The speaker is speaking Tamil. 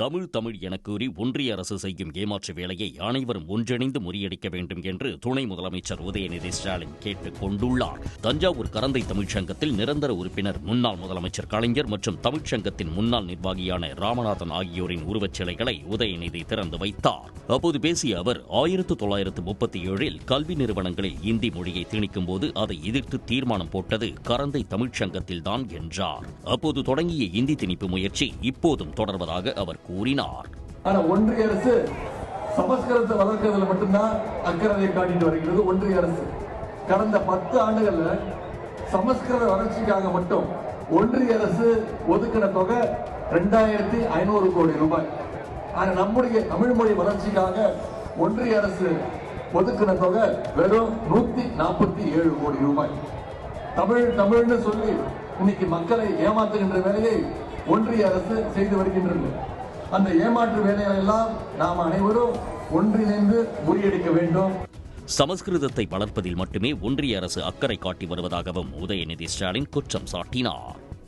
தமிழ் தமிழ் என கூறி ஒன்றிய அரசு செய்யும் ஏமாற்று வேலையை அனைவரும் ஒன்றிணைந்து முறியடிக்க வேண்டும் என்று துணை முதலமைச்சர் உதயநிதி ஸ்டாலின் கேட்டுக் கொண்டுள்ளார். தஞ்சாவூர் கரந்தை தமிழ்ச்சங்கத்தில் நிரந்தர உறுப்பினர் முன்னாள் முதலமைச்சர் கலைஞர் மற்றும் தமிழ்ச்சங்கத்தின் முன்னாள் நிர்வாகியான ராமநாதன் ஆகியோரின் உருவச்சிலைகளை உதயநிதி திறந்து வைத்தார். அப்போது பேசிய அவர் 1937இல் கல்வி நிறுவனங்களில் இந்தி மொழியை திணிக்கும் போது அதை எதிர்த்து தீர்மானம் போட்டது கரந்தை தமிழ்ச்சங்கத்தில்தான் என்றார். அப்போது தொடங்கிய இந்தி திணிப்பு முயற்சி இப்போதும் தொடர்வதாக அவர் கூறினார். ஒன்றிய அரசு சமஸ்கிருதத்தை வளர்க்கிறதுல மட்டும்தான் அக்கறை காட்டிட்டு வருகிறது. ஒன்றிய அரசு கடந்த 10 ஆண்டுகள்ல சமஸ்கிருத வளர்ச்சிக்காக மட்டும் ஒன்றிய அரசு ஒதுக்கின தொகை 2500 கோடி ரூபாய். ஆனா நம்முடைய தமிழ் மொழி வளர்ச்சிக்காக ஒன்றிய அரசு ஒதுக்கின தொகை வெறும் 147 கோடி ரூபாய். தமிழ்னு சொல்லி இன்னைக்கு மக்களை ஏமாற்றுகின்ற வேலையை ஒன்றிய அரசு செய்து வருகின்றது. அந்த ஏமாற்று வேலைகளை எல்லாம் நாம் அனைவரும் ஒன்றிணைந்து முறியடிக்க வேண்டும். சமஸ்கிருதத்தை வளர்ப்பதில் மட்டுமே ஒன்றிய அரசு அக்கறை காட்டி வருவதாகவும் உதயநிதி ஸ்டாலின் குற்றம் சாட்டினார்.